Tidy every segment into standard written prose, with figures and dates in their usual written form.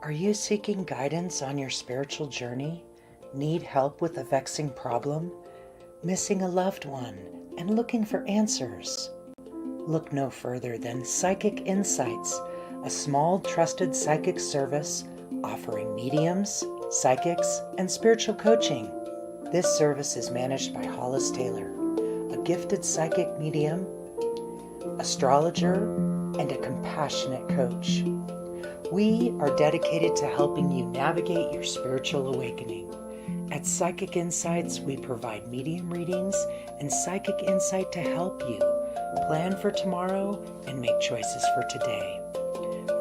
Are you seeking guidance on your spiritual journey? Need help with a vexing problem? Missing a loved one and looking for answers? Look no further than Psychic Insights, a small trusted psychic service offering mediums, psychics, and spiritual coaching. This service is managed by Hollis Taylor, a gifted psychic medium, astrologer, and a compassionate coach. We are dedicated to helping you navigate your spiritual awakening. At Psychic Insights, we provide medium readings and psychic insight to help you plan for tomorrow and make choices for today.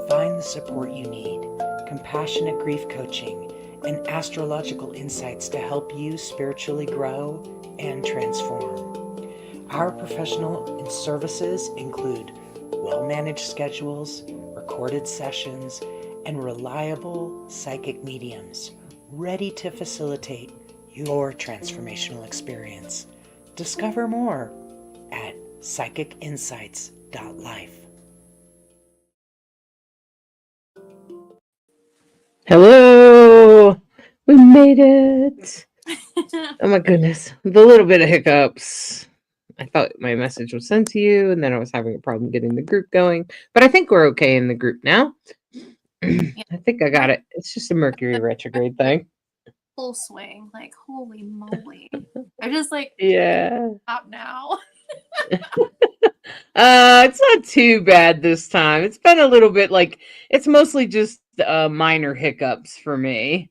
Find the support you need, compassionate grief coaching, and astrological insights to help you spiritually grow and transform. Our professional services include well-managed schedules, recorded sessions, and reliable psychic mediums ready to facilitate your transformational experience. Discover more at psychicinsights.life. Hello! We made it! Oh my goodness. With a little bit of hiccups. I thought my message was sent to you, and then I was having a problem getting the group going. But I think we're okay in the group now. I think I got it. It's just a Mercury retrograde thing. Full swing. Like, holy moly. I just Yeah. stop now. It's not too bad this time. It's been a little bit it's mostly just minor hiccups for me.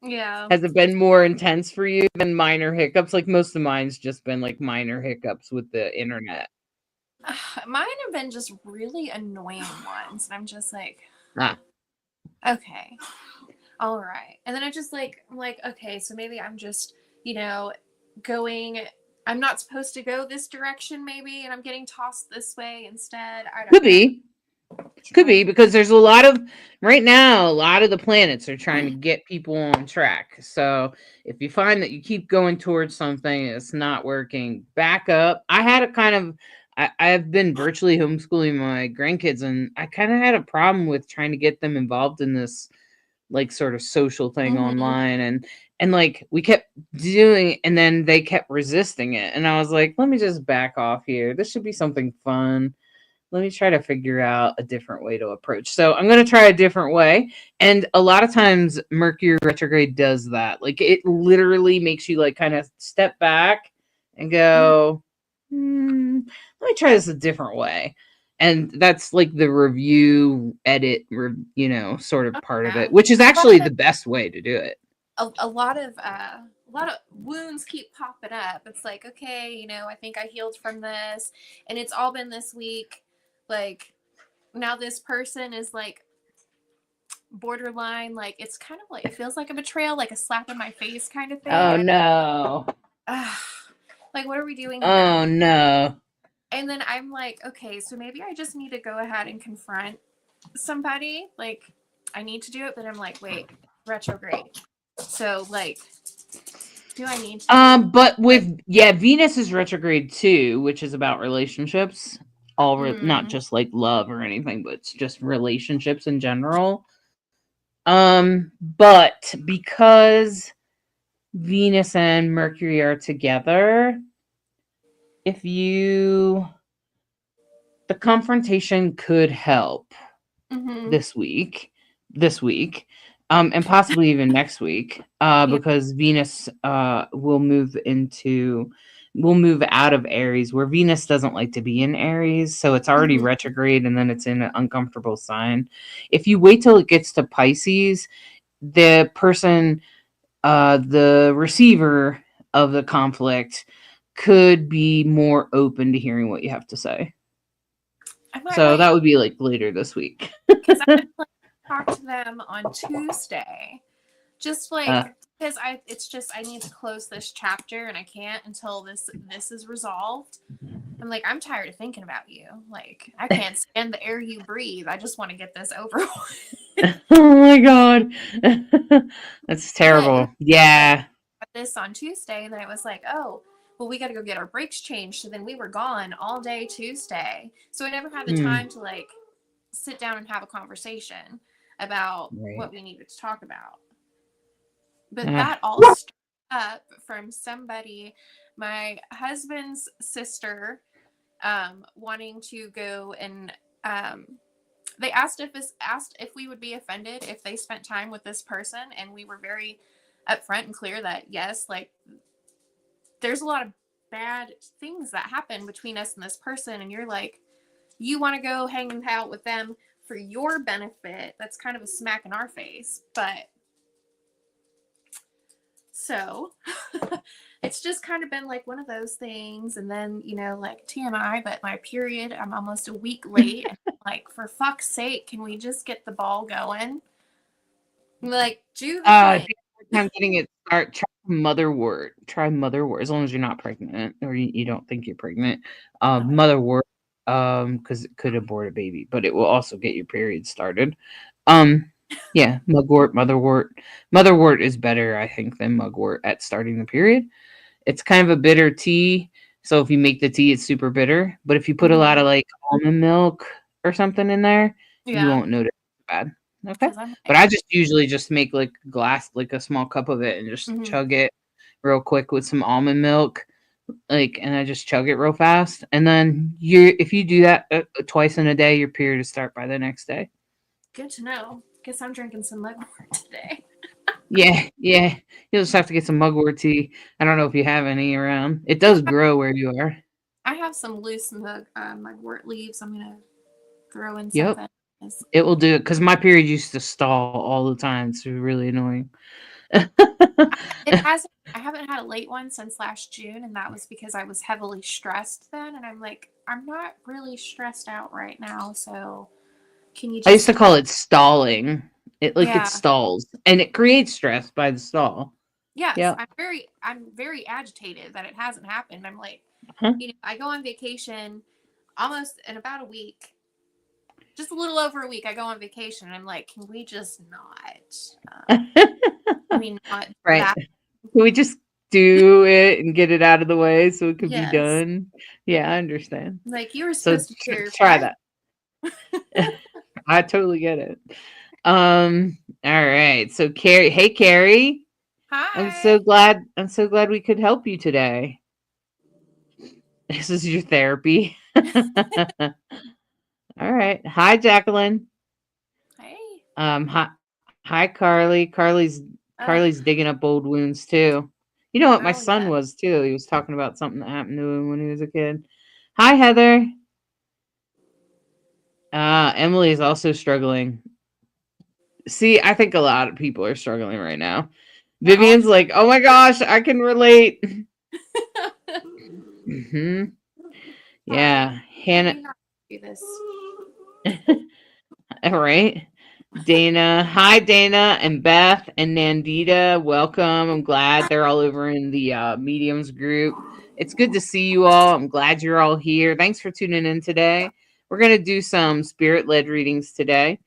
Yeah. Has it been more intense for you than minor hiccups? Like most of mine's just been minor hiccups with the internet. Mine have been just really annoying ones. And I'm just Ah. Okay. All right. And then I just I'm like, okay, so maybe I'm just, going, I'm not supposed to go this direction maybe, and I'm getting tossed this way instead. I don't Could know. be. Could be, because there's a lot of the planets are trying to get people on track. So if you find that you keep going towards something, it's not working, back up. I had a kind of, I've been virtually homeschooling my grandkids, and I kind of had a problem with trying to get them involved in this sort of social thing online. And we kept doing, and then they kept resisting it. And I was like, let me just back off here. This should be something fun. Let me try to figure out a different way to approach. So I'm going to try a different way. And a lot of times Mercury retrograde does that. It literally makes you kind of step back and go, let me try this a different way. And that's the review, edit, sort of part of it, which is actually the best way to do it. A lot of wounds keep popping up. It's like, okay, I think I healed from this, and it's all been this week. Now this person is borderline, it's kind of it feels like a betrayal, like a slap in my face kind of thing. Oh no. What are we doing here? Oh no. And then I'm like, okay, so maybe I just need to go ahead and confront somebody. I need to do it, but I'm like, wait, retrograde. So do I need to? But with Venus is retrograde too, which is about relationships. Not just love or anything, but it's just relationships in general. But because Venus and Mercury are together, the confrontation could help this week, and possibly even next week, because Venus will move out of Aries, where Venus doesn't like to be in Aries. So it's already retrograde, and then it's in an uncomfortable sign. If you wait till it gets to Pisces, the person, the receiver of the conflict, could be more open to hearing what you have to say. So that would be later this week. Because I talked to them on Tuesday, just because I need to close this chapter, and I can't until this is resolved. I'm I'm tired of thinking about you. I can't stand the air you breathe. I just want to get this over with. Oh my god. That's terrible. Yeah. This on Tuesday, and then I was like, oh, well, we got to go get our brakes changed. So then we were gone all day Tuesday. So I never had the time to sit down and have a conversation. about Right. what we needed to talk about. But Ah. that all started up from somebody, my husband's sister, wanting to go and they asked if we would be offended if they spent time with this person, and we were very upfront and clear that yes, like there's a lot of bad things that happen between us and this person, and you're like, you want to go hang out with them for your benefit. That's kind of a smack in our face. But so it's just kind of been like one of those things. And then, you know, like TMI, but my period, I'm almost a week late. And like, for fuck's sake, can we just get the ball going? Like, do the If thing. you have a hard time getting it start, try motherwort. Try motherwort as long as you're not pregnant or you don't think you're pregnant. Motherwort, because it could abort a baby, but it will also get your period started. Yeah, mugwort, motherwort. Motherwort is better, I think, than mugwort at starting the period. It's kind of a bitter tea, so if you make the tea, it's super bitter. But if you put a lot of like almond milk or something in there, you Yeah. won't notice it's bad. Okay. 'Cause I'm But like, I just usually just make like a glass, like a small cup of it and just chug it real quick with some almond milk. Like, and I just chug it real fast. And then if you do that twice in a day, your period will start by the next day. good to know. Guess I'm drinking some mugwort today. Yeah, yeah. You'll just have to get some mugwort tea. I don't know if you have any around. It does grow where you are. I have some loose mugwort leaves. I'm gonna throw in Yep. something. It will do it because my period used to stall all the time. It's really annoying. It hasn't. I haven't had a late one since last June, and that was because I was heavily stressed then. And I'm like, I'm not really stressed out right now, so can you I used to just? call it stalling. It Yeah. stalls and it creates stress by the stall. Yes, Yeah. I'm very agitated that it hasn't happened. I'm like, Huh? you know, I go on vacation almost in about a week, just a little over a week. I go on vacation, and I'm like, can we just not? I mean, not Right. that. Can we just do it and get it out of the way so it could be Yes. done? Yeah, I understand. Like, you were So supposed to be here. try that. I totally get it. All right. So Carrie, hey Carrie. I'm so Hi. glad we could help you today. This is your therapy. All right. Hi, Jacqueline. Hey. Hi, Carly. Carly's digging up old wounds too. You know what my Oh son yeah. was too. He was talking about something that happened to him when he was a kid. Hi, Heather. Emily is also struggling. See, I think a lot of people are struggling right now. They're all. Vivian's like, oh my gosh, I can relate. Hmm. Yeah, Let Hannah. me not do this. All right. Dana. Hi, Dana and Beth and Nandita. Welcome. I'm glad they're all over in the mediums group. It's good to see you all. I'm glad you're all here. Thanks for tuning in today. We're going to do some spirit led readings today.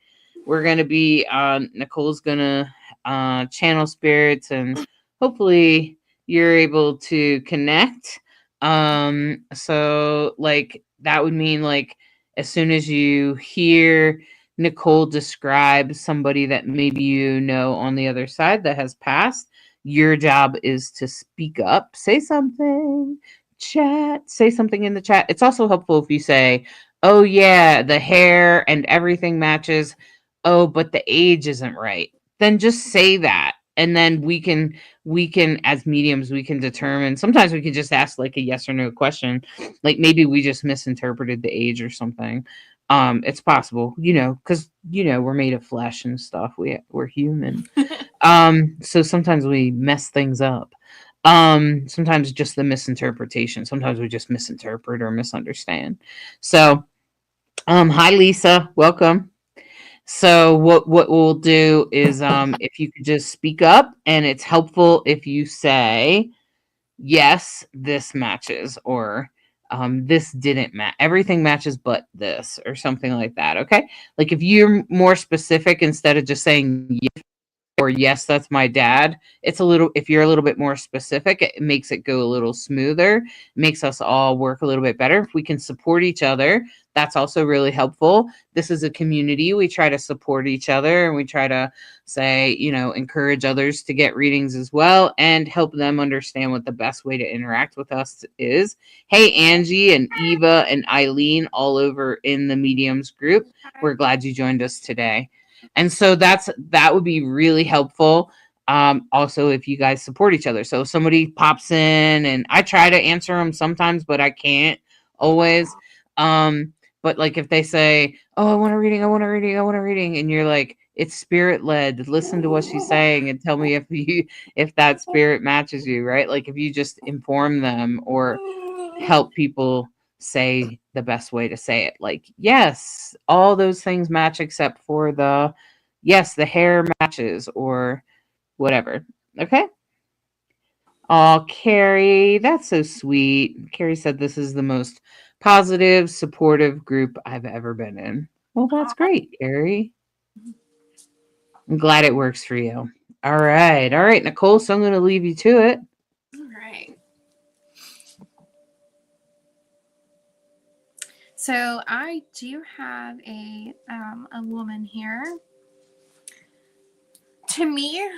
We're going to be, Nicole's going to channel spirits, and hopefully you're able to connect. So, like, that would mean, like, as soon as you hear Nicole describe somebody that maybe you know on the other side that has passed, your job is to speak up, say something, say something in the chat. It's also helpful if you say, oh yeah, the hair and everything matches. Oh, but the age isn't right. Then just say that. And then we can as mediums, we can determine. Sometimes we can just ask like a yes or no question. Like maybe we just misinterpreted the age or something. It's possible, because we're made of flesh and stuff. We're human. So sometimes we mess things up. Sometimes just the misinterpretation. Sometimes we just misinterpret or misunderstand. So hi Lisa, welcome. So what we'll do is if you could just speak up, and it's helpful if you say yes, this matches, or this didn't match. Everything matches but this, or something like that. Okay. Like if you're more specific, instead of just saying yes, or yes, that's my dad. It's a little, if you're a little bit more specific, it makes it go a little smoother, makes us all work a little bit better. If we can support each other, that's also really helpful. This is a community. We try to support each other, and we try to say, encourage others to get readings as well and help them understand what the best way to interact with us is. Hey, Angie and Eva and Eileen, all over in the mediums group. We're glad you joined us today. And so that would be really helpful. Also, if you guys support each other. So if somebody pops in, and I try to answer them sometimes, but I can't always. But like if they say, "Oh, I want a reading, I want a reading, I want a reading," and you're like, "It's spirit led. Listen to what she's saying and tell me if that spirit matches you," right? Like if you just inform them or help people say the best way to say it, like, yes, all those things match except for the hair matches or whatever. Okay. Oh, Carrie, that's so sweet. Carrie said this is the most positive, supportive group I've ever been in. Well, that's great, Carrie. I'm glad it works for you. All right, Nicole, so I'm going to leave you to it. All right. So I do have a woman here. To me,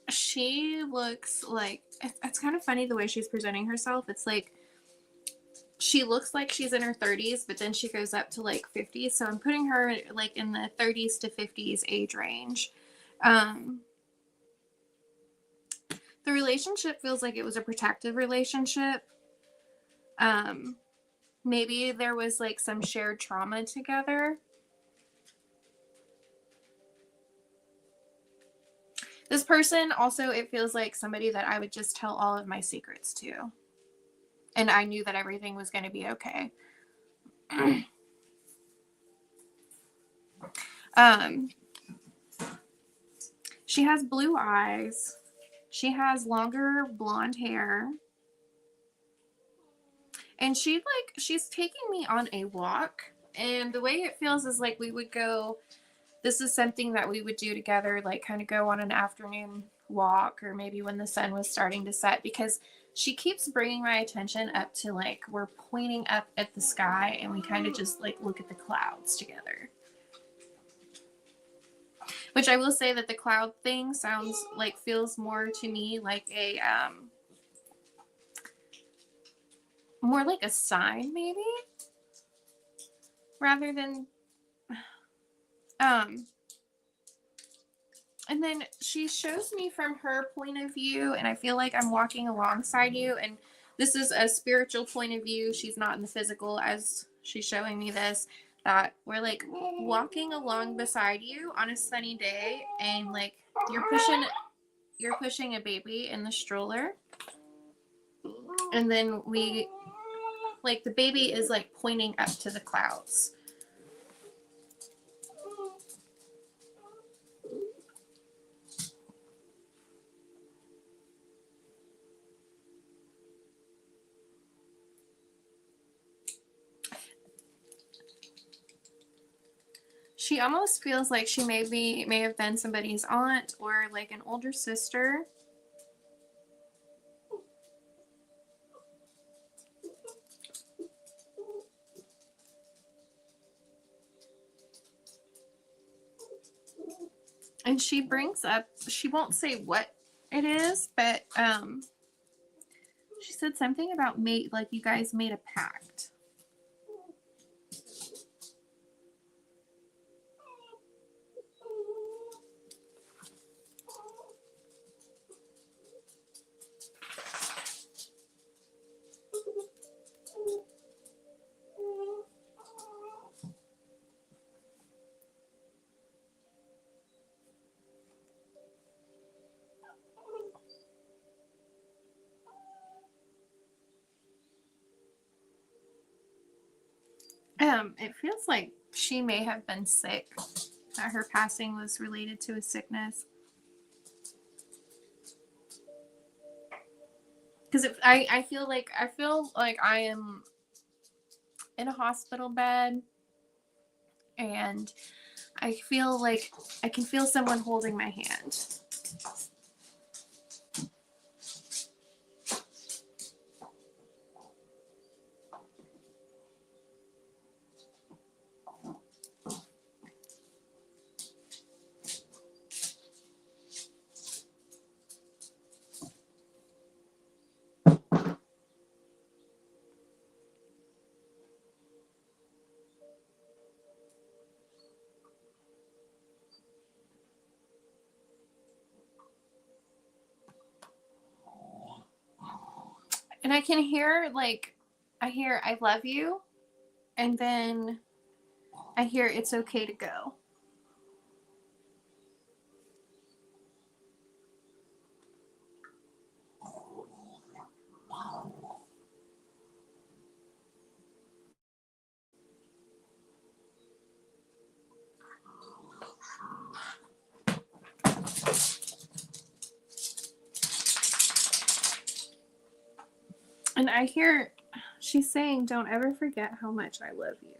she looks like, it's kind of funny the way she's presenting herself. It's like she looks like she's in her 30s, but then she goes up to like 50s. So I'm putting her like in the 30s to 50s age range. The relationship feels like it was a protective relationship. Maybe there was like some shared trauma together. This person also, it feels like somebody that I would just tell all of my secrets to. And I knew that everything was going to be okay. She has blue eyes. She has longer blonde hair. And she's taking me on a walk. And the way it feels is like we would go, this is something that we would do together, like kind of go on an afternoon walk, or maybe when the sun was starting to set, because she keeps bringing my attention up to, like, we're pointing up at the sky and we kind of just like look at the clouds together. Which I will say that the cloud thing feels more to me like a more like a sign, maybe, rather than and then she shows me from her point of view, and I feel like I'm walking alongside you, and this is a spiritual point of view. She's not in the physical as she's showing me this, that we're like walking along beside you on a sunny day, and like you're pushing a baby in the stroller, and then we like the baby is like pointing up to the clouds. She almost feels like she may have been somebody's aunt or like an older sister. And she brings up, she won't say what it is, but she said something about like you guys made a pact. It feels like she may have been sick, that her passing was related to a sickness. Because I feel like I am in a hospital bed, and I feel like I can feel someone holding my hand. And I can hear, like, I hear, I love you. And then I hear, it's okay to go. And I hear, she's saying, don't ever forget how much I love you.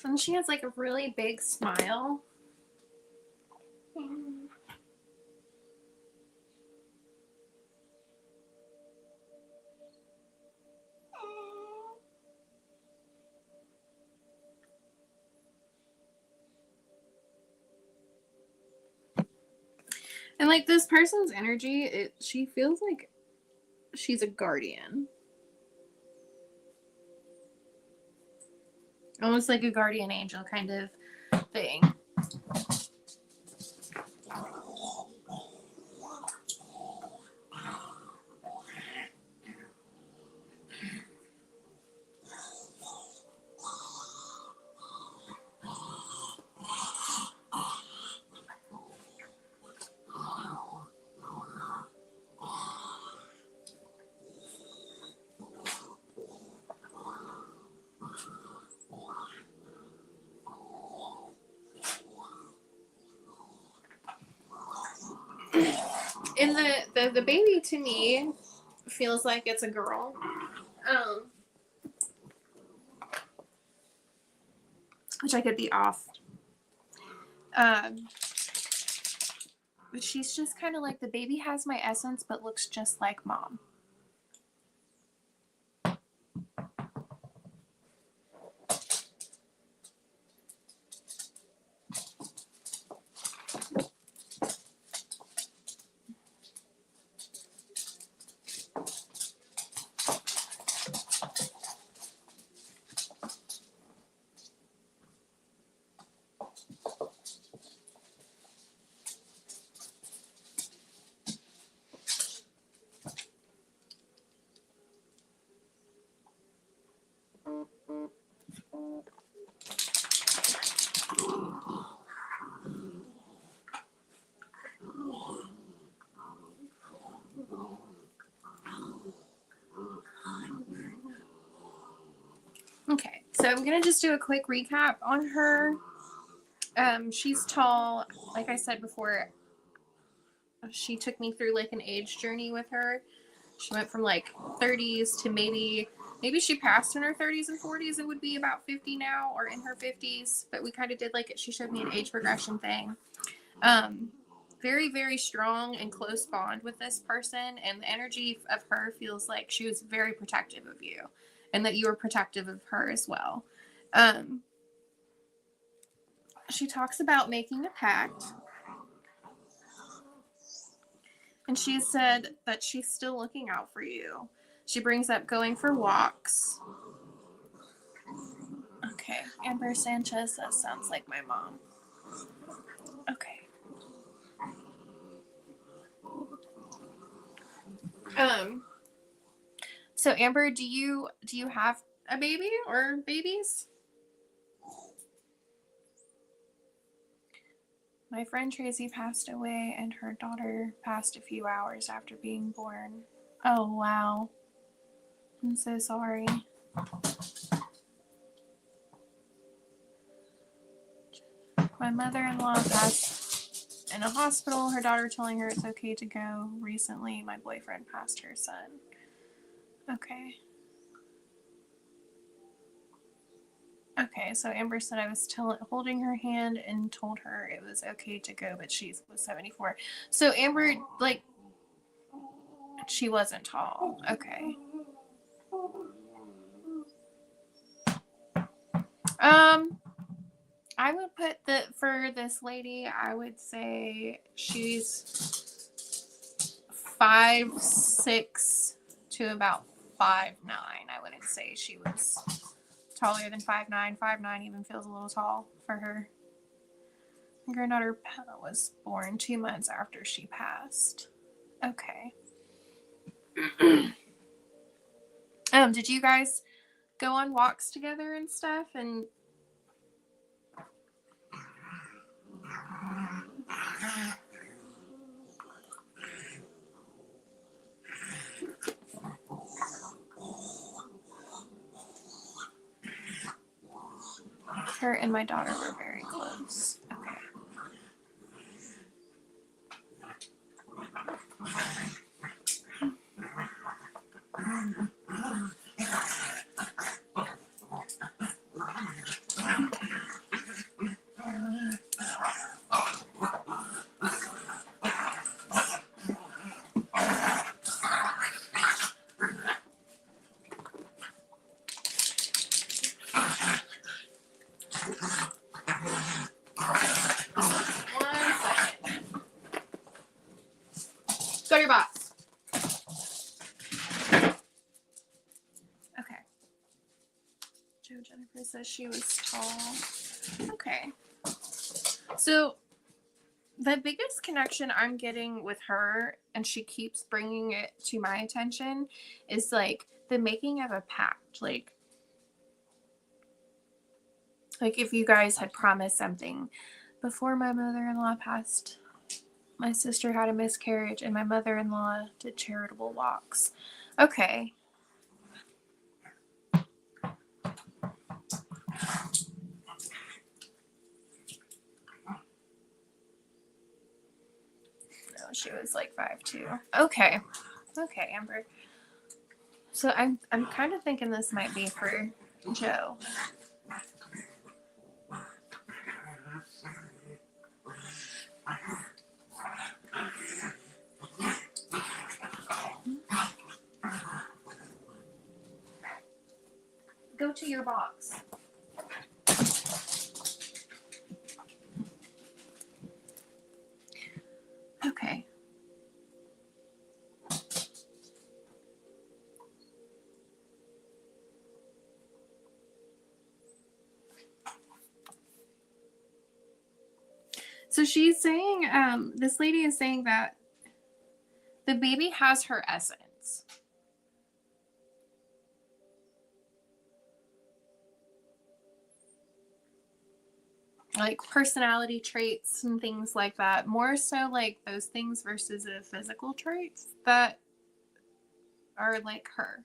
And she has like a really big smile. And like this person's energy, she feels like she's a guardian. Almost like a guardian angel kind of thing. And the baby to me feels like it's a girl. Which I could be off. But she's just kind of like, the baby has my essence but looks just like mom. Okay, so I'm gonna just do a quick recap on her. She's tall. Like I said before, she took me through like an age journey with her. She went from like 30s to maybe she passed in her 30s and 40s and would be about 50 now, or in her 50s. But we kind of did like, she showed me an age progression thing. Very, very strong and close bond with this person, and the energy of her feels like she was very protective of you, and that you were protective of her as well. She talks about making a pact. And she said that she's still looking out for you. She brings up going for walks. Okay, Amber Sanchez, that sounds like my mom. Okay. So Amber, do you have a baby or babies? My friend Tracy passed away and her daughter passed a few hours after being born. Oh, wow. I'm so sorry. My mother-in-law passed in a hospital, her daughter telling her it's okay to go. Recently, my boyfriend passed her son. Okay. Okay, so Amber said I was holding her hand and told her it was okay to go, but she was 74. So Amber, like, she wasn't tall. Okay. I would put for this lady, I would say she's 5'6" to about 5'9". I wouldn't say she was taller than 5'9". 5'9" even feels a little tall for her. My granddaughter was born 2 months after she passed. Okay. Did you guys go on walks together and stuff? And her and my daughter were very close. Okay. Go to your box. Okay. Joe Jennifer says she was tall. Okay. So the biggest connection I'm getting with her, and she keeps bringing it to my attention, is like the making of a pact. Like if you guys had promised something before my mother-in-law passed. My sister had a miscarriage and my mother-in-law did charitable walks. Okay. No, she was like 5'2". Okay. Okay, Amber. So I'm kind of thinking this might be for Joe. Go to your box. Okay. So she's saying, this lady is saying that the baby has her essence. Like personality traits and things like that. More so like those things versus the physical traits that are like her.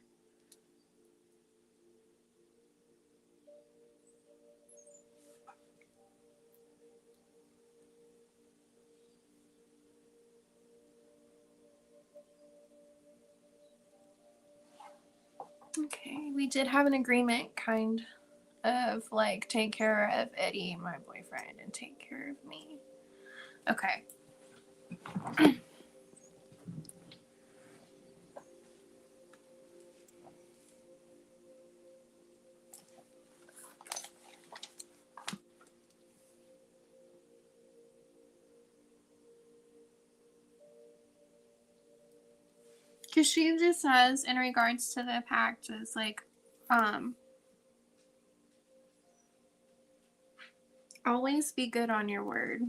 Okay, we did have an agreement kind of like take care of Eddie, my boyfriend, and take care of me. Okay. Because she just says, in regards to the pact, is like, always be good on your word.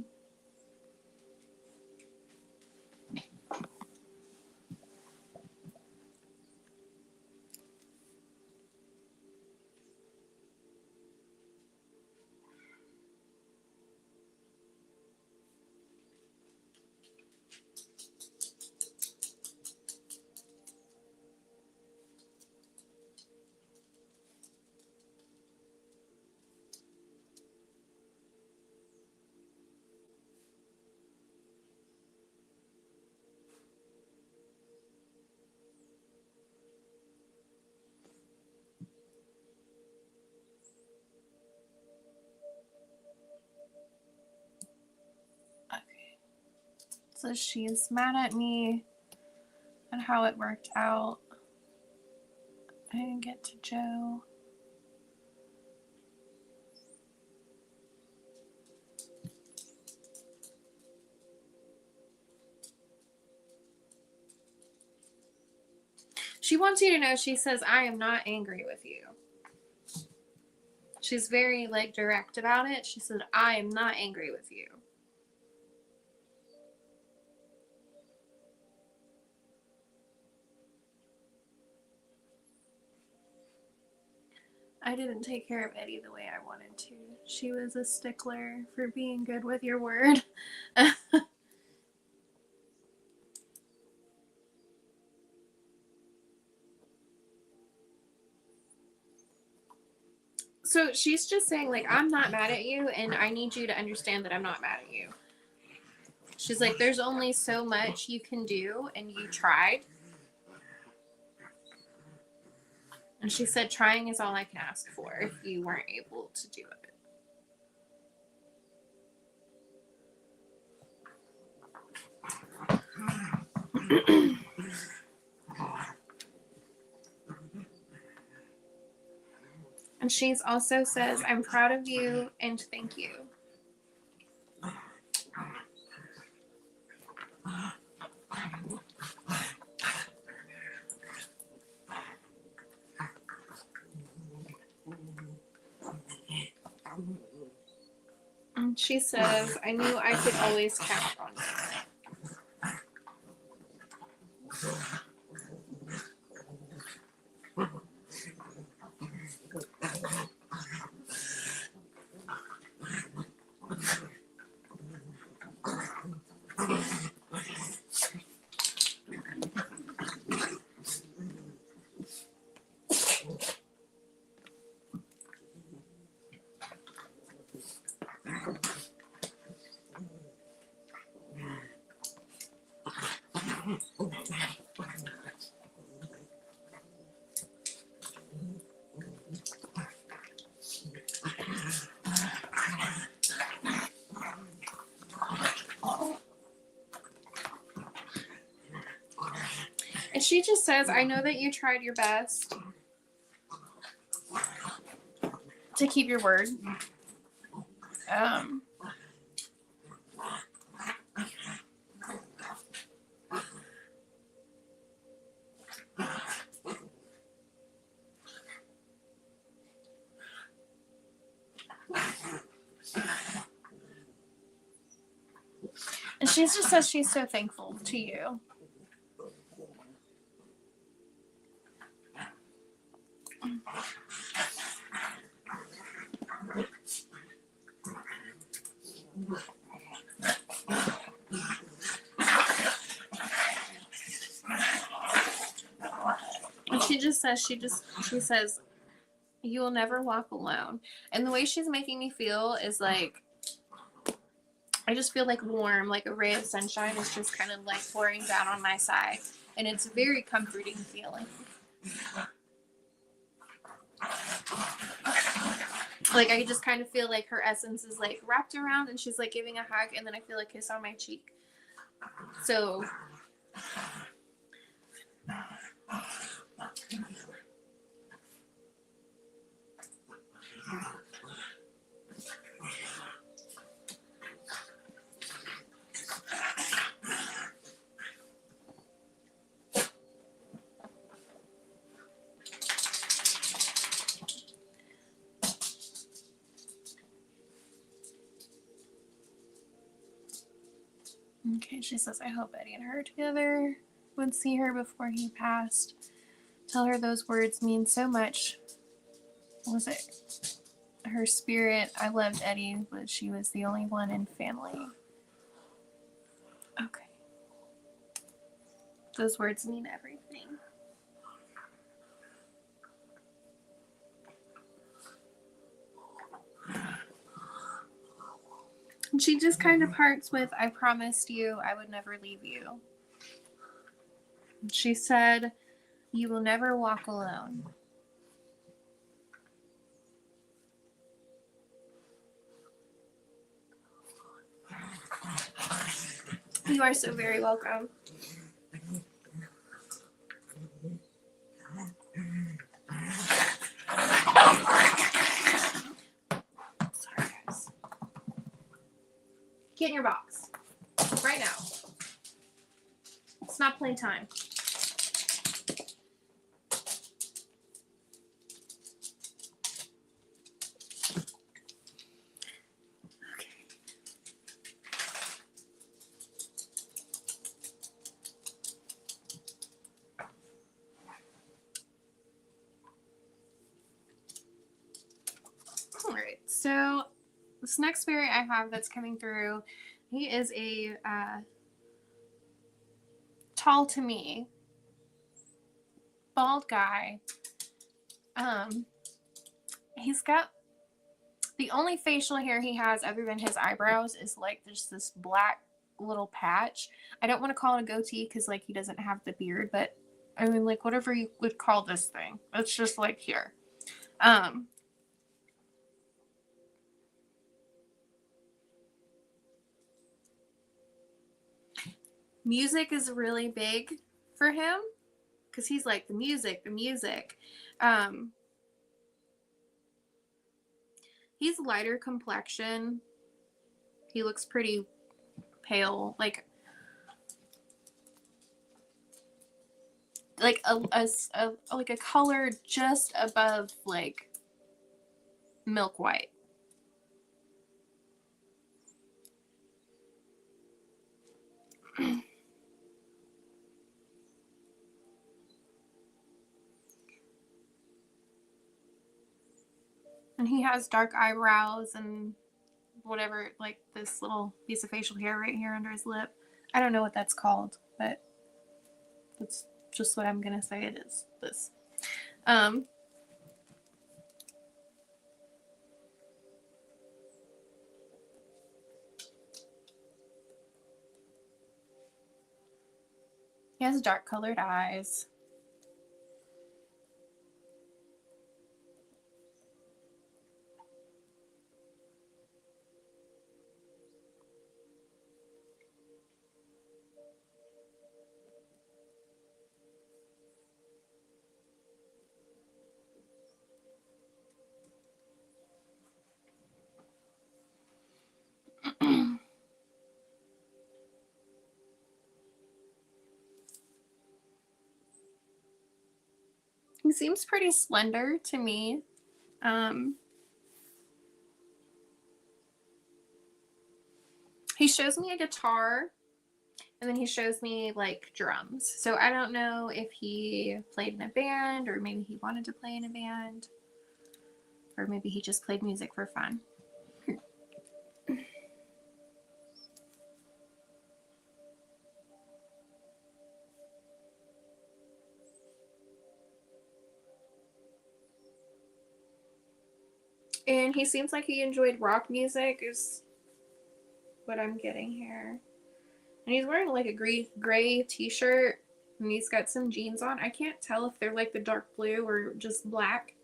Okay. So she's mad at me and how it worked out. I didn't get to Joe. She wants you to know, she says, I am not angry with you. She's very, like, direct about it. She said, I am not angry with you. I didn't take care of Eddie the way I wanted to. She was a stickler for being good with your word. So she's just saying, like, I'm not mad at you, and I need you to understand that I'm not mad at you. She's like, there's only so much you can do, and you tried. And she said, trying is all I can ask for if you weren't able to do it. And she's also says, I'm proud of you and thank you. And she says, I knew I could always count on you. And she just says, I know that you tried your best to keep your word. And she just says she's so thankful to you. And she just says, she says, you will never walk alone. And the way she's making me feel is like, I just feel like warm, like a ray of sunshine is just kind of like pouring down on my side. And it's a very comforting feeling. Like I just kind of feel like her essence is like wrapped around and she's like giving a hug and then I feel a kiss on my cheek. So Okay, she says, I hope Eddie and her together would see her before he passed. Tell her those words mean so much. What was it? Her spirit. I loved Eddie, but she was the only one in family. Okay. Those words mean everything. And she just kind of parts with, I promised you I would never leave you. She said, you will never walk alone. You are so very welcome. Sorry, guys. Get in your box. Right now. It's not playtime. All right, so this next fairy I have that's coming through, he is a tall to me, bald guy. He's got the only facial hair he has other than his eyebrows is like just this black little patch. I don't want to call it a goatee because like he doesn't have the beard, but I mean like whatever you would call this thing. It's just like here. Music is really big for him because he's like the music. He's lighter complexion. He looks pretty pale, like a color just above like milk white. And he has dark eyebrows and whatever, like this little piece of facial hair right here under his lip. I don't know what that's called, but that's just what I'm gonna say it is. This. He has dark colored eyes. He seems pretty slender to me. He shows me a guitar and then he shows me like drums. So I don't know if he played in a band or maybe he wanted to play in a band or maybe he just played music for fun. And he seems like he enjoyed rock music is what I'm getting here. And he's wearing like a gray t-shirt and he's got some jeans on. I can't tell if they're like the dark blue or just black.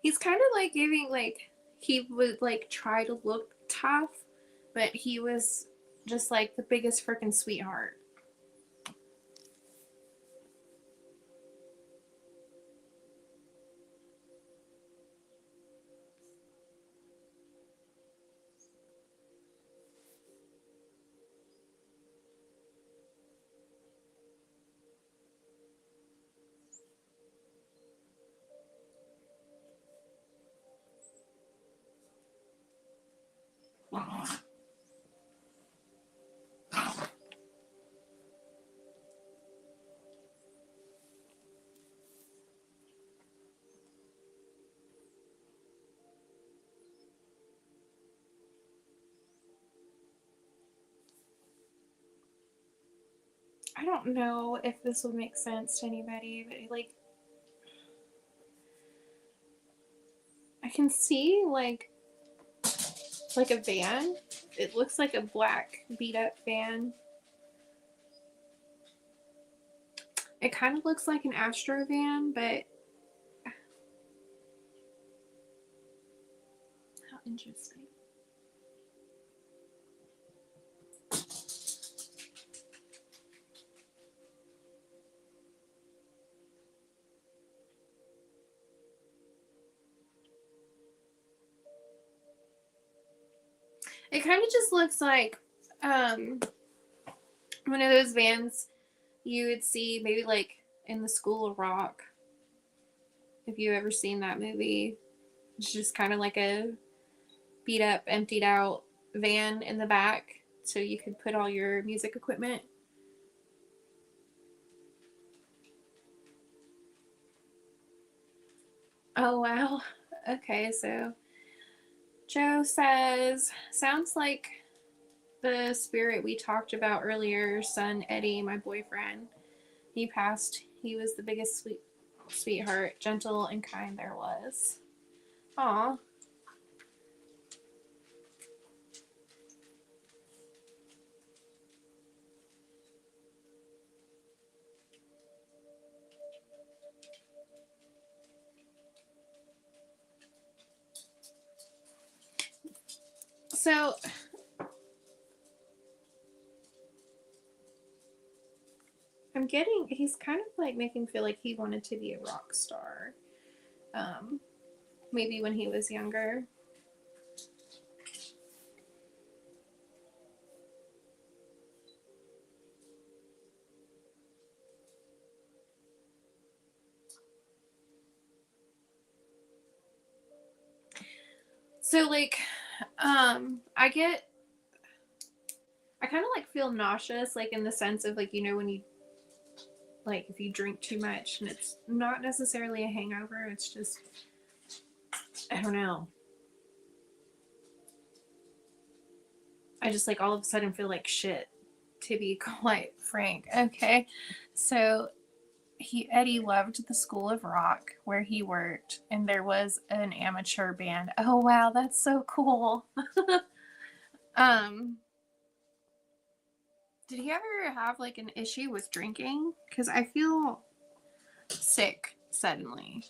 He's kind of like giving, like, he would like try to look tough, but he was just like the biggest freaking sweetheart. I don't know if this would make sense to anybody, but I can see like a van. It looks like a black beat up van. It kind of looks like an Astro van, but how interesting. It kind of just looks like one of those vans you would see maybe like in the School of Rock. If you ever seen that movie, it's just kind of like a beat up, emptied out van in the back so you could put all your music equipment. Oh, wow. Okay, so Joe says, sounds like the spirit we talked about earlier, son Eddie, my boyfriend. He passed. He was the biggest sweetheart, gentle and kind there was. Aw. So he's kind of like making me feel like he wanted to be a rock star. Maybe when he was younger. So like, I kind of like feel nauseous, like in the sense of like, you know, when you, like if you drink too much and it's not necessarily a hangover, it's just, I don't know. I just like all of a sudden feel like shit, to be quite frank. Okay. So Eddie loved the School of Rock where he worked, and there was an amateur band. Oh wow, that's so cool. Did he ever have like an issue with drinking? Because I feel sick suddenly,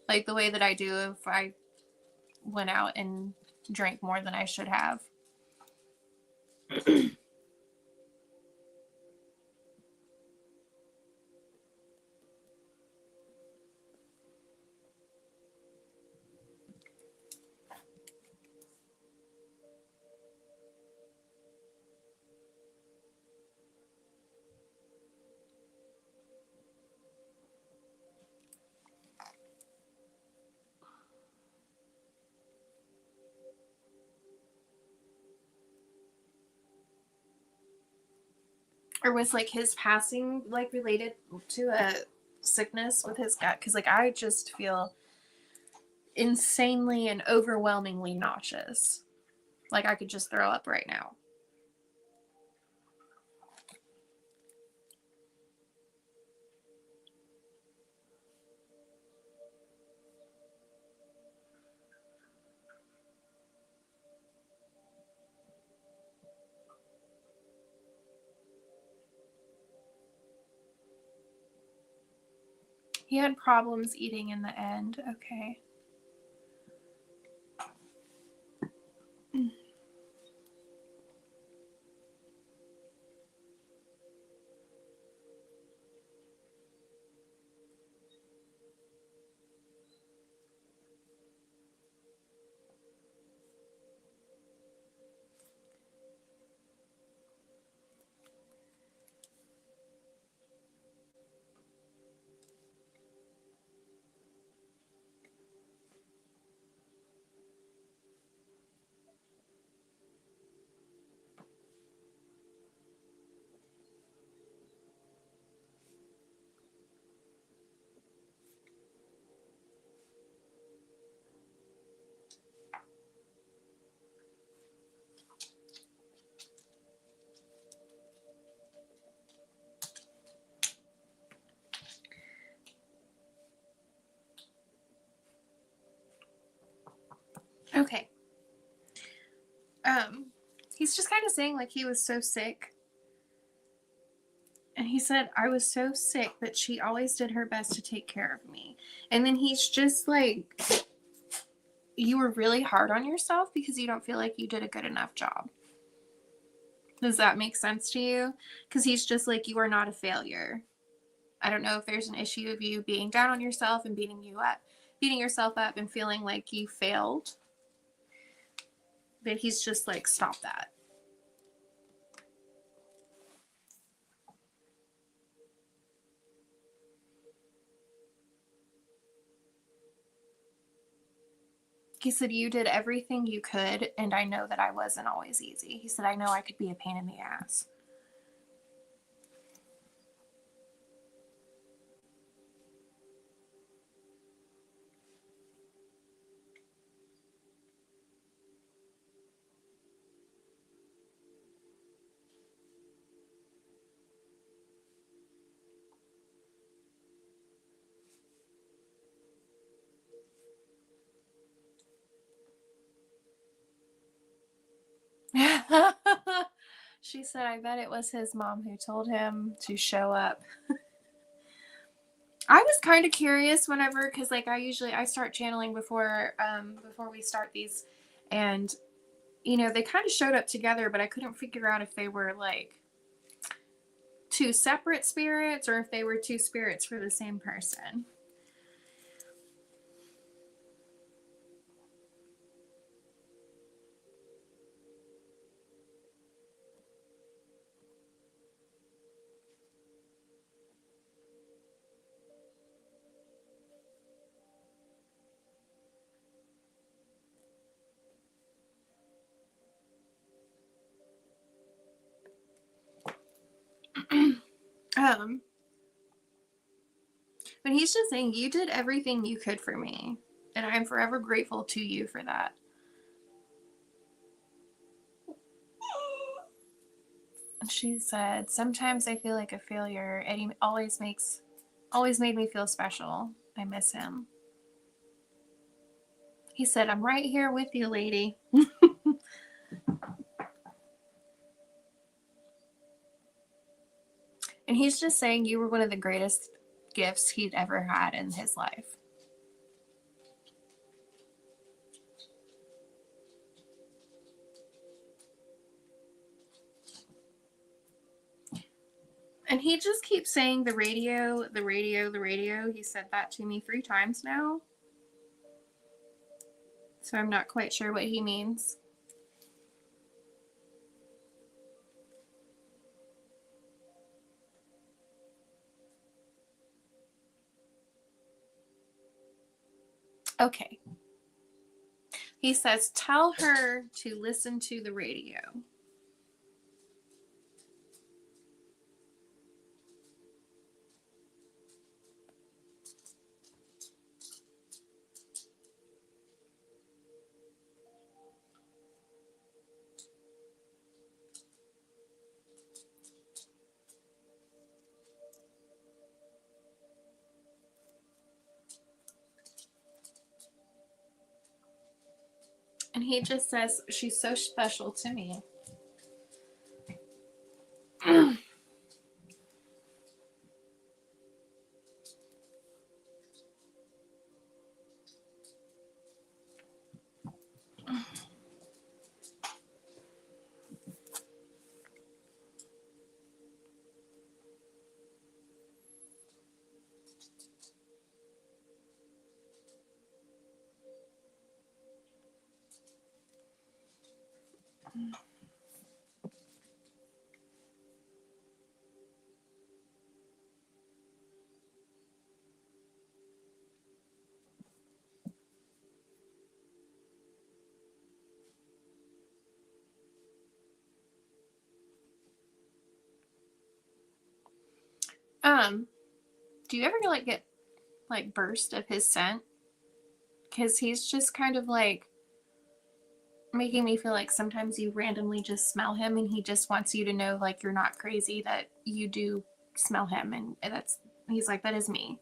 like the way that I do if I went out and drank more than I should have. Or was like his passing like related to a sickness with his gut? Because like I just feel insanely and overwhelmingly nauseous. Like I could just throw up right now. He had problems eating in the end. Okay. Okay. He's just kind of saying like he was so sick. And he said, I was so sick, but she always did her best to take care of me. And then he's just like, you were really hard on yourself because you don't feel like you did a good enough job. Does that make sense to you? Because he's just like, you are not a failure. I don't know if there's an issue of you being down on yourself and beating yourself up and feeling like you failed. But he's just like, stop that. He said, you did everything you could, and I know that I wasn't always easy. He said, I know I could be a pain in the ass. She said, I bet it was his mom who told him to show up. I was kind of curious whenever, because like I start channeling before we start these, and you know they kind of showed up together, but I couldn't figure out if they were like two separate spirits or if they were two spirits for the same person. But he's just saying you did everything you could for me, and I'm forever grateful to you for that. She said, sometimes I feel like a failure. Eddie always made me feel special. I miss him. He said, I'm right here with you, lady. And he's just saying you were one of the greatest gifts he'd ever had in his life. And he just keeps saying the radio, the radio, the radio. He said that to me 3 times now. So I'm not quite sure what he means. Okay. He says, tell her to listen to the radio. And he just says, she's so special to me. Do you ever like get like burst of his scent? Because he's just kind of like making me feel like sometimes you randomly just smell him and he just wants you to know like you're not crazy, that you do smell him, and he's like, that is me.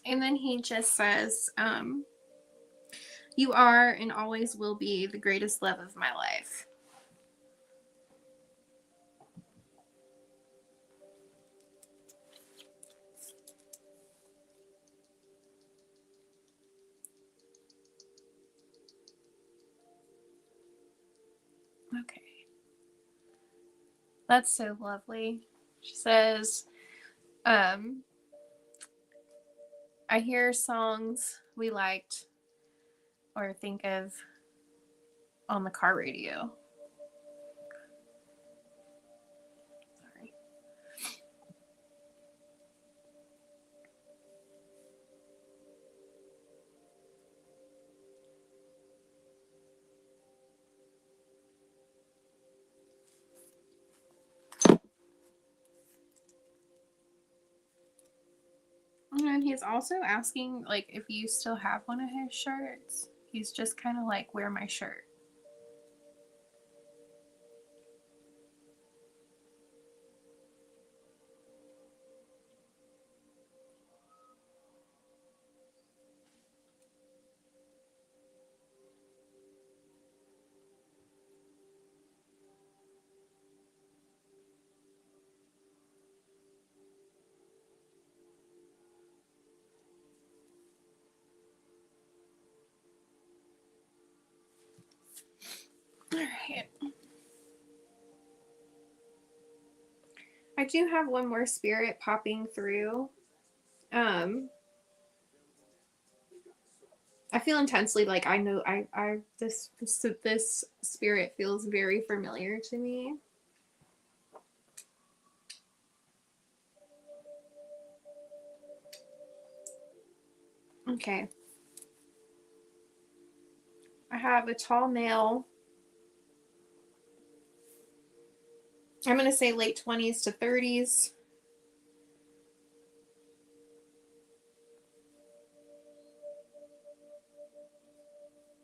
And then he just says, you are and always will be the greatest love of my life. Okay. That's so lovely. She says, I hear songs we liked or think of on the car radio. Sorry. And he's also asking, like, if you still have one of his shirts. He's just kind of like, wear my shirt. All right. I do have one more spirit popping through. I feel intensely like I know this spirit feels very familiar to me. Okay. I have a tall male. I'm going to say late 20s to 30s.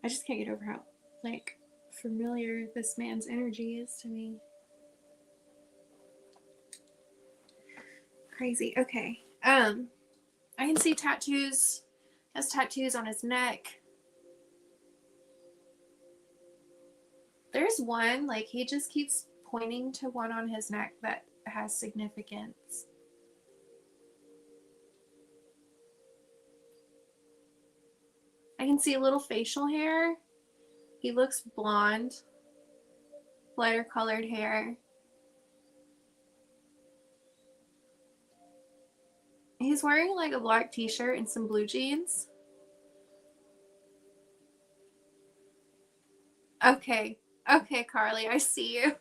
I just can't get over how, like, familiar this man's energy is to me. Crazy. Okay. I can see tattoos. He has tattoos on his neck. There's one, like, he just keeps pointing to one on his neck that has significance. I can see a little facial hair. He looks blonde, lighter colored hair. He's wearing like a black t-shirt and some blue jeans. Okay. Okay, Carly, I see you.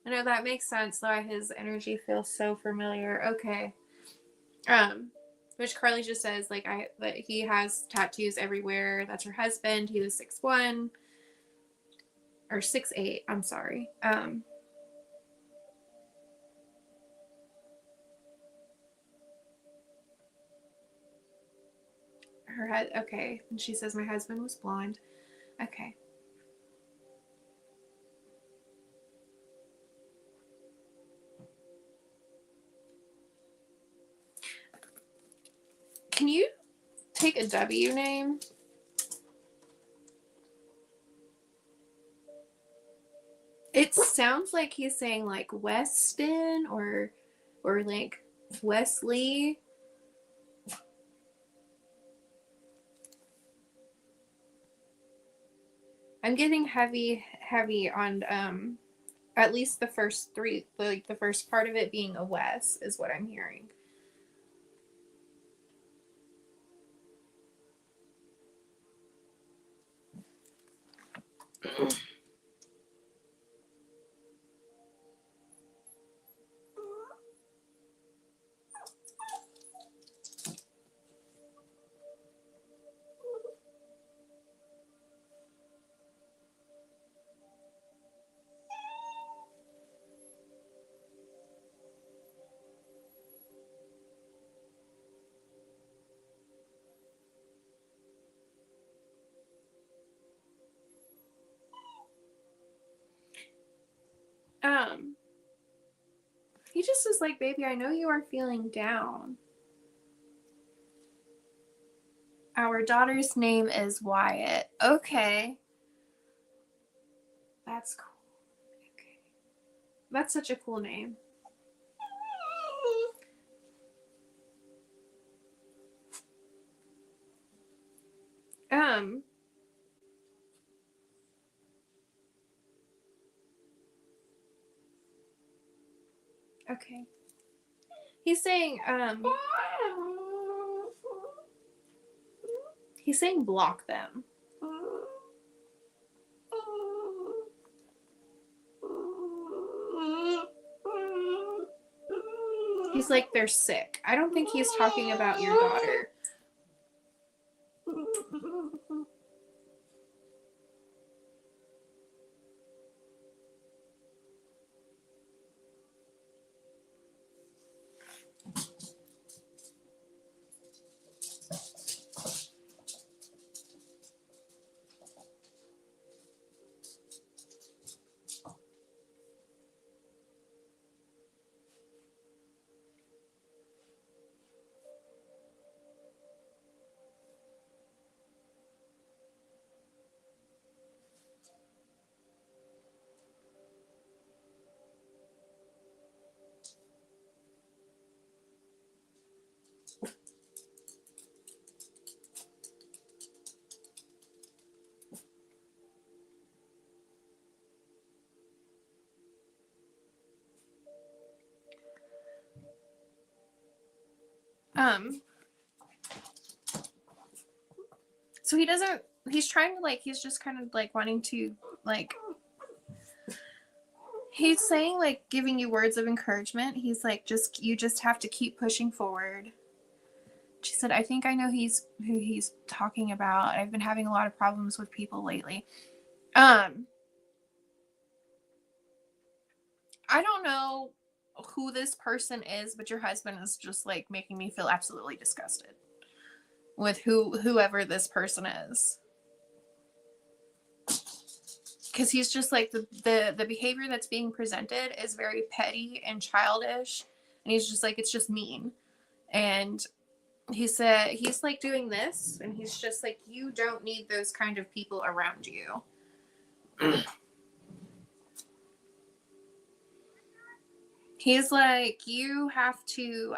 I know that makes sense, though. His energy feels so familiar. Okay. Which Carly just says, like, that he has tattoos everywhere. That's her husband. He was 6'1", or 6'8", I'm sorry. Her head, okay. And she says, my husband was blonde. Okay. Can you take a W name? It sounds like he's saying like Weston or like Wesley. I'm getting heavy on at least the first three, like the first part of it being a Wes is what I'm hearing. He just was like, baby, I know you are feeling down. Our daughter's name is Wyatt. Okay. That's cool. Okay. That's such a cool name. Okay. He's saying block them. He's like, they're sick. I don't think he's talking about your daughter. So he's trying to like, he's just kind of like wanting to like, he's saying like giving you words of encouragement. He's like, you just have to keep pushing forward. She said, I think I know who he's talking about. I've been having a lot of problems with people lately. I don't know who this person is, but your husband is just like making me feel absolutely disgusted with whoever this person is. Because he's just like the behavior that's being presented is very petty and childish, and he's just like, it's just mean. And he said he's like doing this, and he's just like, you don't need those kind of people around you. He's like, you have to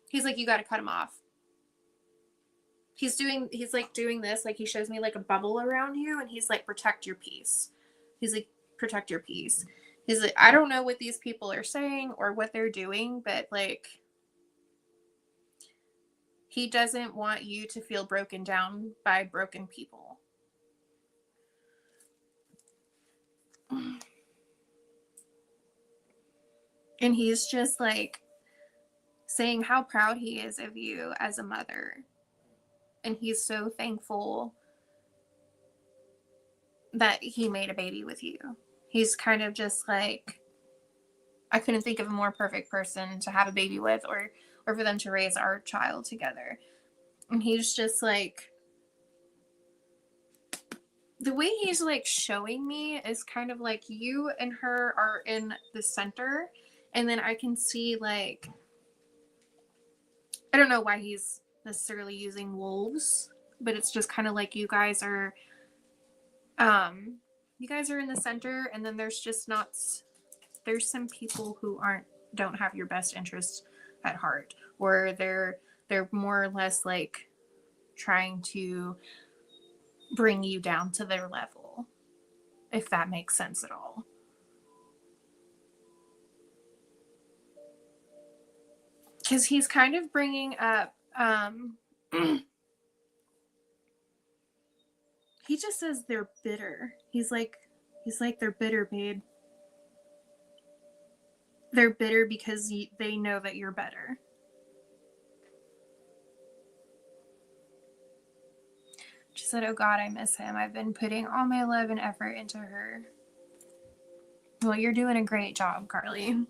he's like, you got to cut him off. He's like doing this, like he shows me like a bubble around you, and he's like, protect your peace. He's like, protect your peace. He's like, I don't know what these people are saying or what they're doing, but like, he doesn't want you to feel broken down by broken people. And he's just like saying how proud he is of you as a mother. And he's so thankful that he made a baby with you. He's kind of just like, I couldn't think of a more perfect person to have a baby with or for them to raise our child together. And he's just like, the way he's like showing me is kind of like you and her are in the center. And then I can see like, I don't know why he's necessarily using wolves, but it's just kind of like you guys are in the center, and then there's some people who don't have your best interest at heart, or they're more or less like trying to bring you down to their level, if that makes sense at all. Because he's kind of bringing up he just says they're bitter. He's like they're bitter, babe. They're bitter because they know that you're better. She said, oh God, I miss him. I've been putting all my love and effort into her. Well, you're doing a great job, Carly.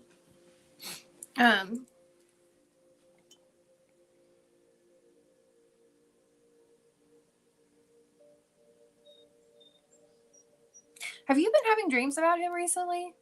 Have you been having dreams about him recently?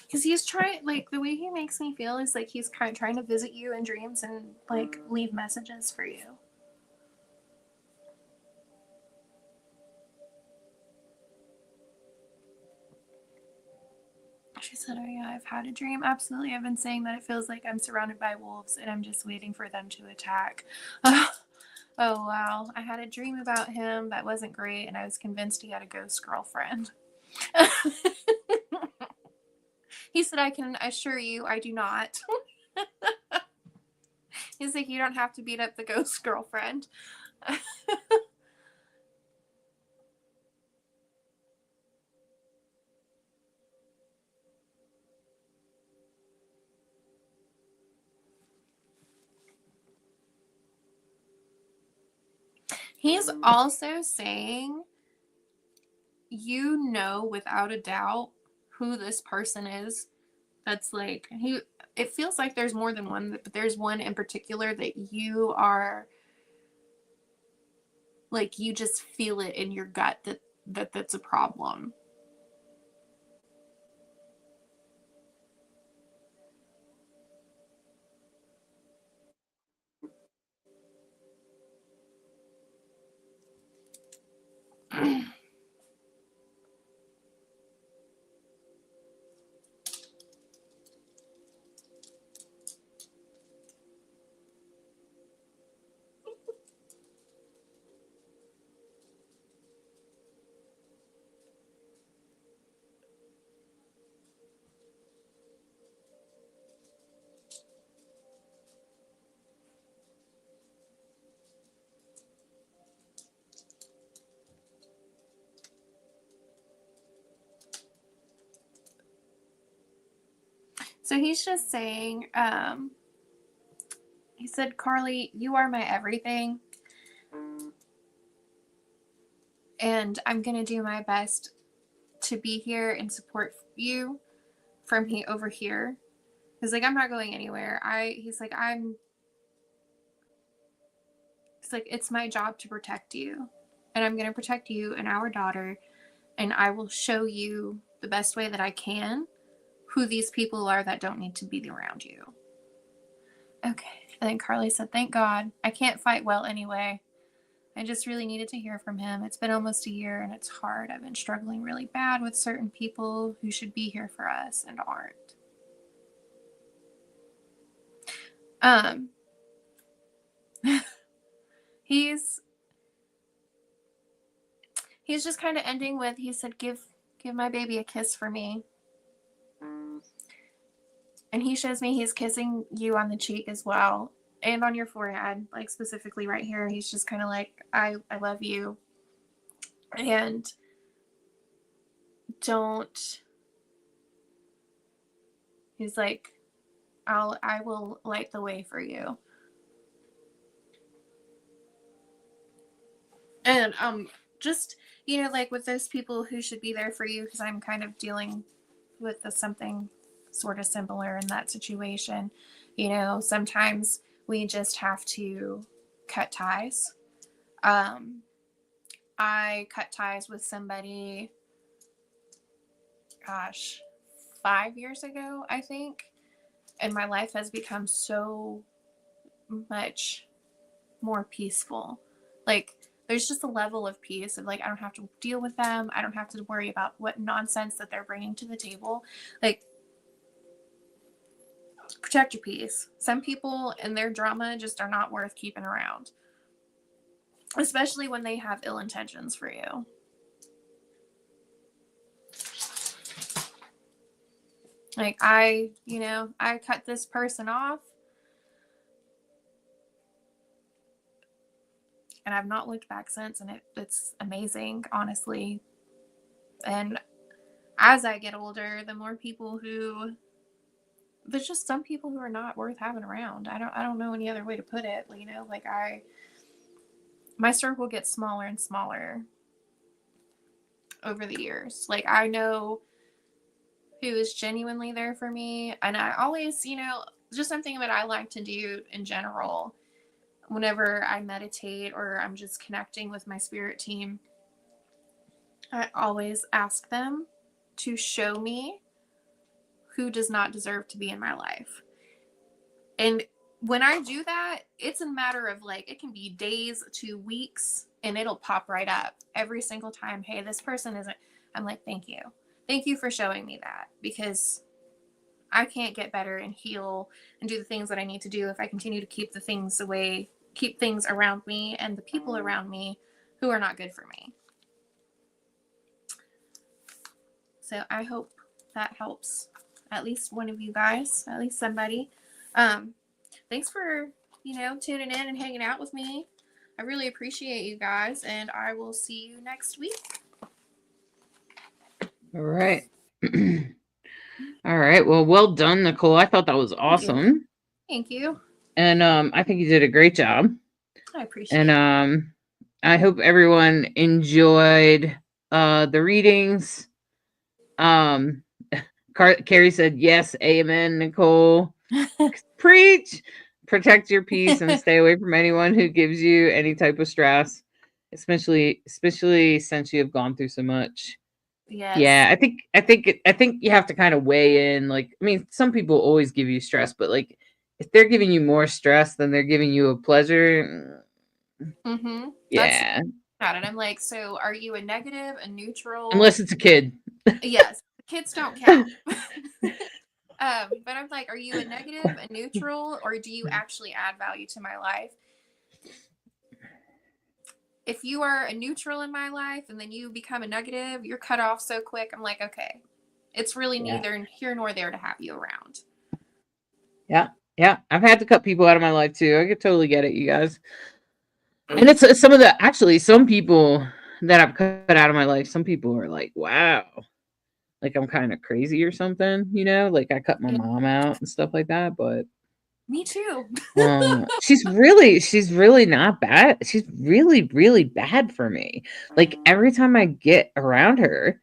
Because he's trying, like, the way he makes me feel is like he's kind of trying to visit you in dreams and, like, leave messages for you. She said, oh yeah, I've had a dream. Absolutely. I've been saying that it feels like I'm surrounded by wolves and I'm just waiting for them to attack. Oh, wow. I had a dream about him that wasn't great and I was convinced he had a ghost girlfriend. He said, I can assure you I do not. He's like, you don't have to beat up the ghost girlfriend. He's also saying, you know, without a doubt who this person is. That's like, it feels like there's more than one, but there's one in particular that you are like, you just feel it in your gut that's a problem. So he's just saying, he said, Carly, you are my everything. And I'm going to do my best to be here and support you from over here. He's like, I'm not going anywhere. He's like, it's my job to protect you. And I'm going to protect you and our daughter. And I will show you the best way that I can who these people are that don't need to be around you. Okay. And then Carly said, thank God. I can't fight well anyway. I just really needed to hear from him. It's been almost a year and it's hard. I've been struggling really bad with certain people who should be here for us and aren't. He's just kind of ending with, he said, give my baby a kiss for me. And he shows me he's kissing you on the cheek as well. And on your forehead, like specifically right here. He's just kind of like, I love you. And he's like, I will light the way for you. And just, you know, like with those people who should be there for you, because I'm kind of dealing with something sort of similar in that situation. You know, sometimes we just have to cut ties. I cut ties with somebody, 5 years ago, I think. And my life has become so much more peaceful. Like, there's just a level of peace of like, I don't have to deal with them. I don't have to worry about what nonsense that they're bringing to the table. Like, protect your peace. Some people and their drama just are not worth keeping around, especially when they have ill intentions for you. Like, I cut this person off and I've not looked back since, and it's amazing, honestly. And as I get older, the more people there's just some people who are not worth having around. I don't know any other way to put it, you know, like my circle gets smaller and smaller over the years. Like, I know who is genuinely there for me, and I always, you know, just something that I like to do in general whenever I meditate or I'm just connecting with my spirit team, I always ask them to show me who does not deserve to be in my life. And when I do that, it's a matter of like, it can be days to weeks, and it'll pop right up every single time. Hey, this person isn't. I'm like, thank you. Thank you for showing me that, because I can't get better and heal and do the things that I need to do if I continue to keep things around me and the people around me who are not good for me. So I hope that helps at least one of you guys, at least somebody. Thanks for, tuning in and hanging out with me. I really appreciate you guys, and I will see you next week. All right. All right. Well done, Nicole. I thought that was awesome. Thank you. And I think you did a great job. I appreciate it. And I hope everyone enjoyed the readings. Carrie said, yes, amen, Nicole. Preach. Protect your peace and stay away from anyone who gives you any type of stress, especially since you have gone through so much. Yes. Yeah, I think you have to kind of weigh in. Like, I mean, some people always give you stress, but like, if they're giving you more stress than they're giving you a pleasure, Mm-hmm. yeah. That's it. I'm like, so are you a negative, a neutral? Unless it's a kid. Yes, kids don't count. But I'm like, are you a negative, a neutral, or do you actually add value to my life? If you are a neutral in my life and then you become a negative, you're cut off so quick. I'm like, okay, it's really neither here nor there to have you around. Yeah. I've had to cut people out of my life too. I could totally get it, you guys. And it's some people that I've cut out of my life, some people are like, wow, like I'm kind of crazy or something, like I cut my mom out and stuff like that. But me too. she's really not bad. She's really, really bad for me. Like every time I get around her,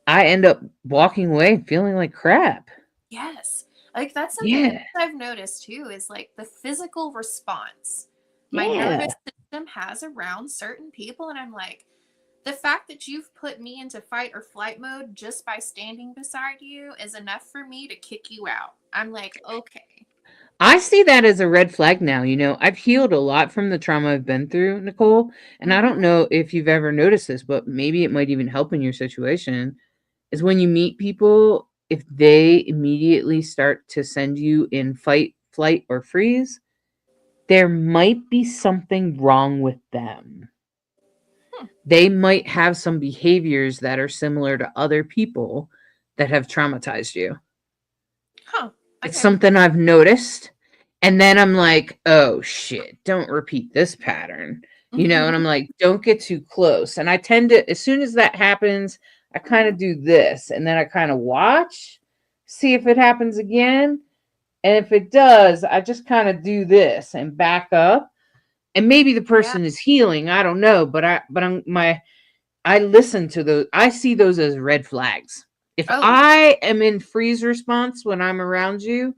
I end up walking away feeling like crap. Yes. Like that's something I've noticed too, is like the physical response my nervous system has around certain people. And I'm like, the fact that you've put me into fight or flight mode just by standing beside you is enough for me to kick you out. I'm like, okay. I see that as a red flag now. I've healed a lot from the trauma I've been through, Nicole. And I don't know if you've ever noticed this, but maybe it might even help in your situation, is when you meet people, if they immediately start to send you in fight, flight, or freeze, there might be something wrong with them. They might have some behaviors that are similar to other people that have traumatized you. Huh. Okay. It's something I've noticed. And then I'm like, oh shit, don't repeat this pattern. And I'm like, don't get too close. And I tend to, as soon as that happens, I kind of do this. And then I kind of watch, see if it happens again. And if it does, I just kind of do this and back up. And maybe the person is healing. I don't know. But I listen to those. I see those as red flags. If I am in freeze response when I'm around you,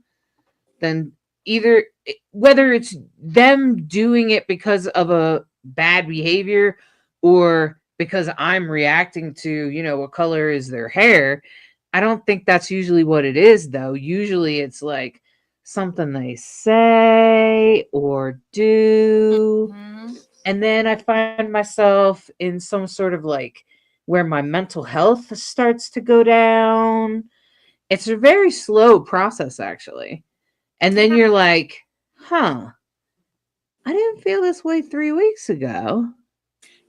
then either whether it's them doing it because of a bad behavior or because I'm reacting to, what color is their hair, I don't think that's usually what it is, though. Usually it's like something they say or do. And then I find myself in some sort of like where my mental health starts to go down. It's a very slow process, actually. And then you're like, huh, I didn't feel this way 3 weeks ago.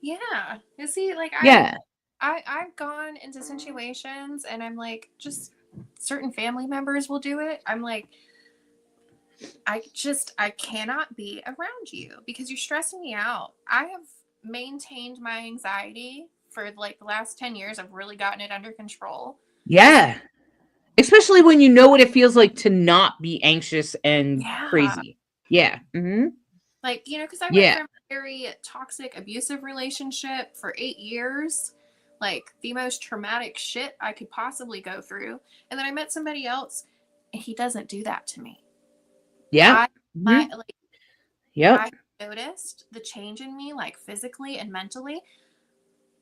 Yeah. You see, like, I've gone into situations and I'm like, just certain family members will do it. I'm like, I cannot be around you because you're stressing me out. I have maintained my anxiety for like the last 10 years. I've really gotten it under control. Yeah. Especially when you know what it feels like to not be anxious and crazy. Yeah. Mm-hmm. Like, because I went from a very toxic, abusive relationship for 8 years, like the most traumatic shit I could possibly go through. And then I met somebody else and he doesn't do that to me. Yeah. I noticed the change in me, like physically and mentally.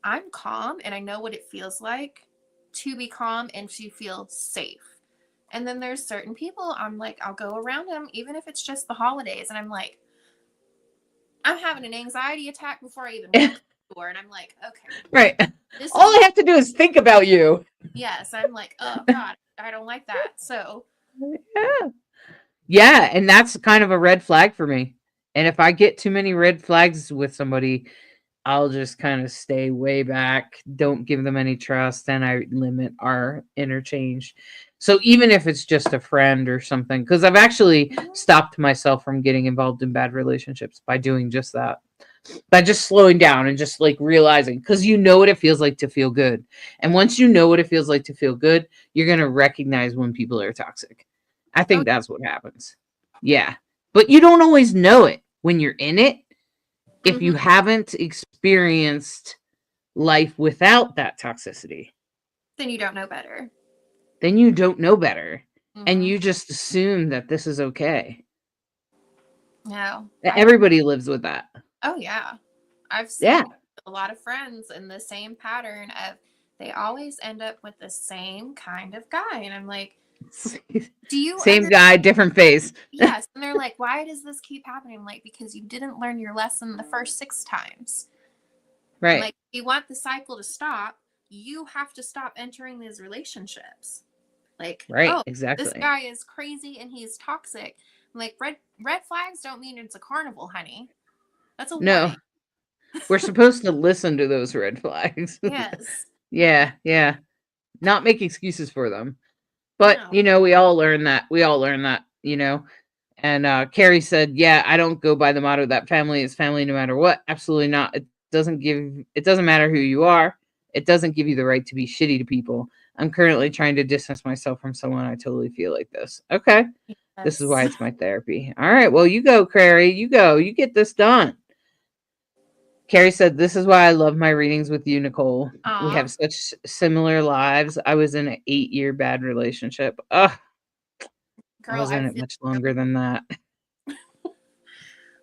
I'm calm and I know what it feels like to be calm and to feel safe. And then there's certain people I'm like, I'll go around them, even if it's just the holidays. And I'm like, I'm having an anxiety attack before I even walk the door. And I'm like, okay. Right. This All is I have to do is think about you. yes. I'm like, oh God, I don't like that. So Yeah. Yeah. And that's kind of a red flag for me. And if I get too many red flags with somebody, I'll just kind of stay way back, don't give them any trust, and I limit our interchange. So even if it's just a friend or something, because I've actually stopped myself from getting involved in bad relationships by doing just that, by just slowing down and just like realizing, because you know what it feels like to feel good. And once you know what it feels like to feel good, you're going to recognize when people are toxic. I think that's what happens. Yeah. But you don't always know it when you're in it. If you haven't experienced life without that toxicity, then you don't know better. then you don't know better. And you just assume that this is okay. No. Everybody lives with that. Oh, yeah. I've seen a lot of friends in the same pattern of they always end up with the same kind of guy. And I'm like, do you same guy, different face? Yes. And they're like, why does this keep happening? I'm like, because you didn't learn your lesson the first 6 times. Right. I'm like, if you want the cycle to stop, you have to stop entering these relationships. Like, right, exactly. This guy is crazy and he's toxic. I'm like, red flags don't mean it's a carnival, honey. That's a warning. We're supposed to listen to those red flags. Yes. Yeah. Not make excuses for them. But, you know, we all learn that. You know. And Carrie said, yeah, I don't go by the motto that family is family no matter what. Absolutely not. It doesn't matter who you are. It doesn't give you the right to be shitty to people. I'm currently trying to distance myself from someone I totally feel like this. Okay. Yes. This is why it's my therapy. All right. Well, you go, Carrie. You go. You get this done. Carrie said, this is why I love my readings with you, Nicole. Aww. We have such similar lives. I was in an 8-year bad relationship. Ugh. Girl, I was in it much longer than that.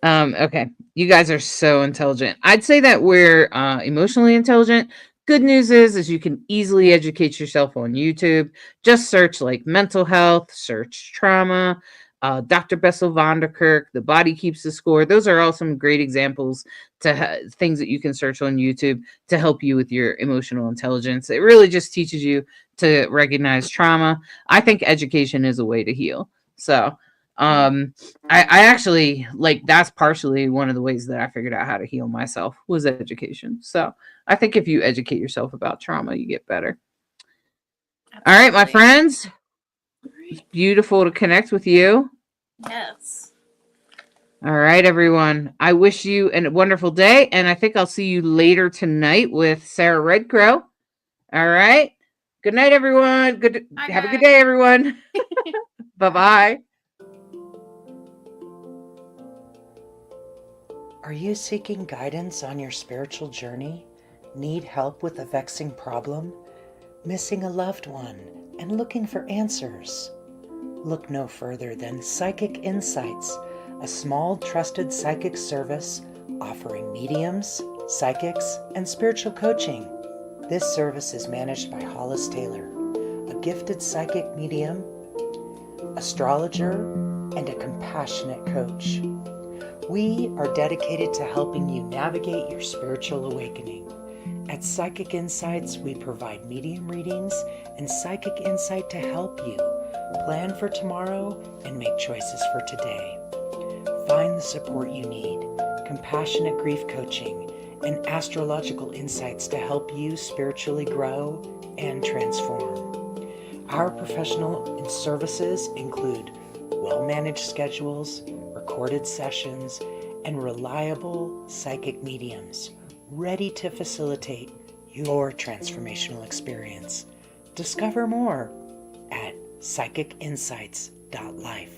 Okay. You guys are so intelligent. I'd say that we're emotionally intelligent. Good news is you can easily educate yourself on YouTube. Just search like mental health, search trauma, Dr. Bessel van der Kirk, The Body Keeps the Score. Those are all some great examples to things that you can search on YouTube to help you with your emotional intelligence. It really just teaches you to recognize trauma. I think education is a way to heal. So I actually like that's partially one of the ways that I figured out how to heal myself was education. So I think if you educate yourself about trauma, you get better. Absolutely. All right, my friends. It's beautiful to connect with you. Yes. All right, everyone. I wish you a wonderful day, and I think I'll see you later tonight with Sarah Redcrow. All right. Good night, everyone. Have a good day, everyone. Bye-bye. Are you seeking guidance on your spiritual journey? Need help with a vexing problem? Missing a loved one and looking for answers? Look no further than Psychic Insights, a small trusted psychic service offering mediums, psychics, and spiritual coaching. This service is managed by Hollis Taylor, a gifted psychic medium, astrologer, and a compassionate coach. We are dedicated to helping you navigate your spiritual awakening. At Psychic Insights, we provide medium readings and psychic insight to help you plan for tomorrow and make choices for today. Find the support you need, compassionate grief coaching, and astrological insights to help you spiritually grow and transform. Our professional services include well-managed schedules, recorded sessions, and reliable psychic mediums ready to facilitate your transformational experience. Discover more at psychicinsights.life.